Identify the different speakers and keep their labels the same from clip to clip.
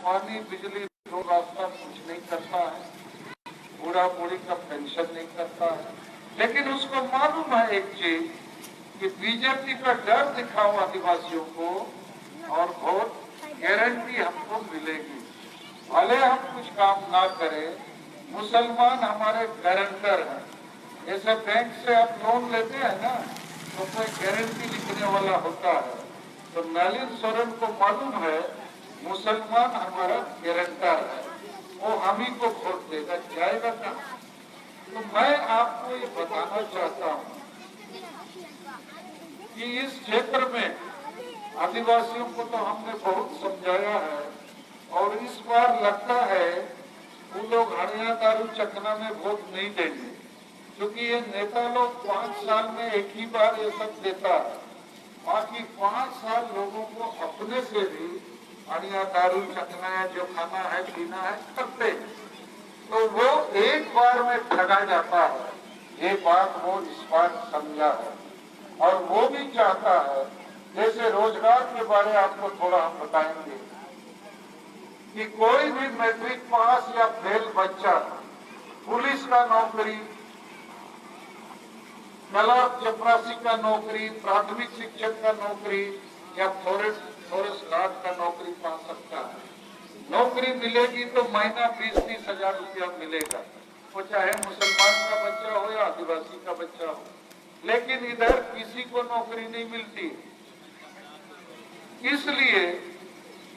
Speaker 1: पानी बिजली दो रास्ता कुछ नहीं करता है, बूढ़ा बूढ़ी का पेंशन नहीं करता है। लेकिन उसको मालूम है एक चीज कि बीजेपी का डर दिखाओ आदिवासियों को और वोट गारंटी हमको मिलेगी। भले हम कुछ काम ना करें, मुसलमान हमारे गारंटर हैं। जैसे बैंक से आप लोन लेते हैं ना, तो कोई गारंटी लिखने वाला होता है। तो नलिन सोरेन को मालूम है मुसलमान हमारा गारंटर है, वो हम ही को वोट देगा, जाएगा कहाँ। तो मैं आपको ये बताना चाहता हूँ कि इस क्षेत्र में आदिवासियों को तो हमने बहुत समझाया है, और इस बार लगता है वो लोग हरियाणा दारू चखना में वोट नहीं देंगे, क्योंकि ये नेता लोग 5 साल में एक ही बार ये सब देता है। बाकी 5 साल लोगों को अपने से भी हरियाणा दारू चखना है, जो खाना है पीना है करते, तो वो एक बार में ठगा जाता है। ये बात वो इस बार समझा है, और वो भी चाहता है। जैसे रोजगार के बारे आपको थोड़ा हम बताएंगे कि कोई भी मैट्रिक पास या फेल बच्चा पुलिस का नौकरी, क्लर्क चपरासी का नौकरी, प्राथमिक शिक्षक का नौकरी या फॉरेस्ट गार्ड का नौकरी पा सकता है। नौकरी मिलेगी तो महीना 20-30 हजार रुपया मिलेगा, वो चाहे मुसलमान का बच्चा हो या आदिवासी का बच्चा हो। लेकिन इधर किसी को नौकरी नहीं मिलती, इसलिए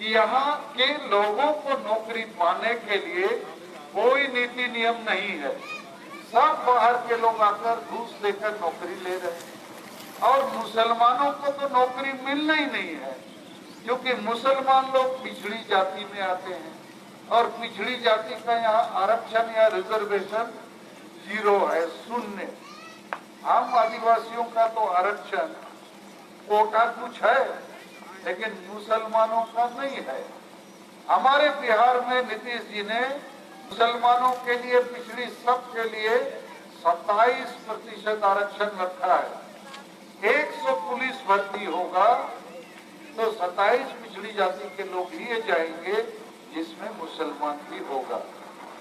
Speaker 1: यहाँ के लोगों को नौकरी पाने के लिए कोई नीति नियम नहीं है। सब बाहर के लोग आकर घूस देकर नौकरी ले रहे हैं, और मुसलमानों को तो नौकरी मिलना ही नहीं है, क्योंकि मुसलमान लोग पिछड़ी जाति में आते हैं, और पिछड़ी जाति का यहाँ आरक्षण या रिजर्वेशन 0 है, 0। हम आदिवासियों का तो आरक्षण कोटा कुछ है, लेकिन मुसलमानों का नहीं है। हमारे बिहार में नीतीश जी ने मुसलमानों के लिए, पिछड़ी सब के लिए 27% आरक्षण रखा है। 100 पुलिस भर्ती होगा तो 27 पिछड़ी जाति के लोग ही जाएंगे, जिसमें मुसलमान भी होगा।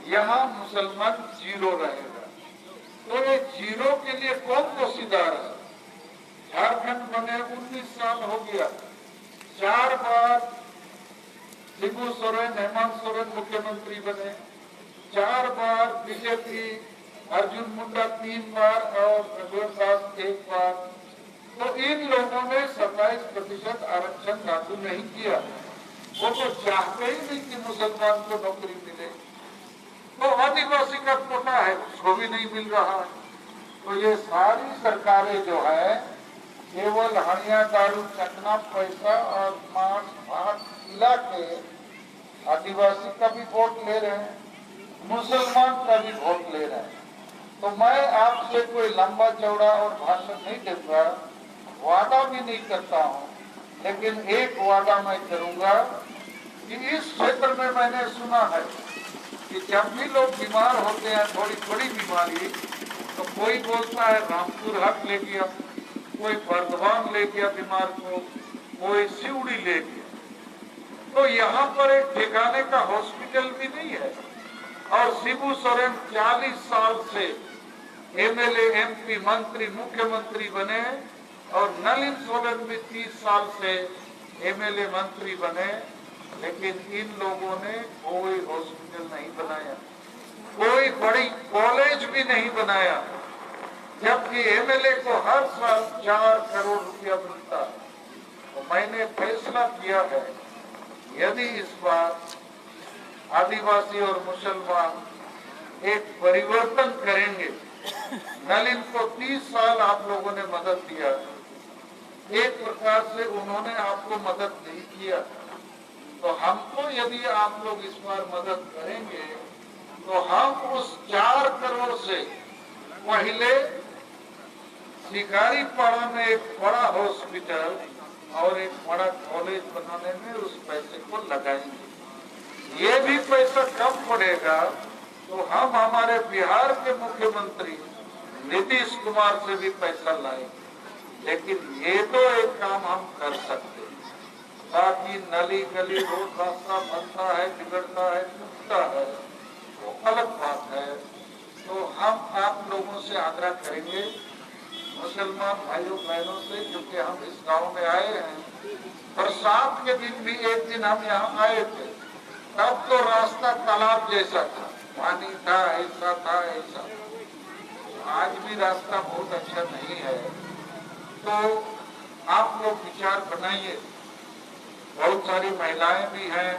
Speaker 1: यहाँ मुसलमान 0 रहेगा। तो ये 0 के लिए कौन दोषीदार है? झारखंड बने 19 साल हो गया, 4 बार शिबू सोरेन, हेमंत सोरेन मुख्यमंत्री बने, 4 बार बीजेपी, अर्जुन मुंडा 3 बार और रघुवर दास 1 बार। तो इन लोगों ने 27% आरक्षण लागू नहीं किया। वो तो चाहते ही नहीं कि मुसलमान को नौकरी मिले। तो आदिवासी का कोटा है, उसको भी नहीं मिल रहा है। तो ये सारी सरकारें जो है केवल हरियाणा दारू चखना, पैसा और मांस भात खिला के आदिवासी का भी वोट ले रहे हैं, मुसलमान का भी वोट ले रहे हैं। तो मैं आपसे कोई लंबा चौड़ा और भाषण नहीं दूंगा, वादा भी नहीं करता हूँ, लेकिन एक वादा मैं करूंगा कि इस क्षेत्र में मैंने सुना है कि जब भी लोग बीमार होते हैं, थोड़ी बड़ी बीमारी, तो कोई बोलता है रामपुर हाट ले गया, कोई बर्धमान ले गया बीमार को, कोई सिवड़ी ले गया। तो यहाँ पर एक ठिकाने का हॉस्पिटल भी नहीं है। और शिबू सोरेन 40 साल से एमएलए, एमपी, मंत्री, मुख्यमंत्री बने, और नलिन सोरेन भी 30 साल से एमएलए, मंत्री बने, लेकिन इन लोगों ने कोई हॉस्पिटल नहीं बनाया, कोई बड़ी कॉलेज भी नहीं बनाया, जबकि एमएलए को हर साल 4 करोड़ रुपया मिलता। तो मैंने फैसला किया है, यदि इस बार आदिवासी और मुसलमान एक परिवर्तन करेंगे, नलिन को 30 साल आप लोगों ने मदद दिया, एक प्रकार से उन्होंने आपको मदद नहीं किया, तो हमको यदि आप लोग इस बार मदद करेंगे, तो हम उस 4 करोड़ से पहले शिकारीपाड़ा में एक बड़ा हॉस्पिटल और एक बड़ा कॉलेज बनाने में उस पैसे को लगाएंगे। ये भी पैसा कम पड़ेगा, तो हम हमारे बिहार के मुख्यमंत्री नीतीश कुमार से भी पैसा लाएंगे। लेकिन ये तो एक काम हम कर सकते हैं, बाकी नली गली रोड रास्ता बनता है, बिगड़ता है, टूटता है, वो अलग बात है। तो हम आप लोगों से आग्रह करेंगे, मुसलमान भाइयों बहनों से, क्योंकि हम इस गांव में आए हैं, बरसात के दिन भी एक दिन हम यहाँ आए थे, तब तो रास्ता तालाब जैसा था, पानी था, ऐसा था ऐसा। आज भी रास्ता बहुत अच्छा नहीं है। तो आप लोग विचार बनाइए, बहुत सारी महिलाएं भी हैं,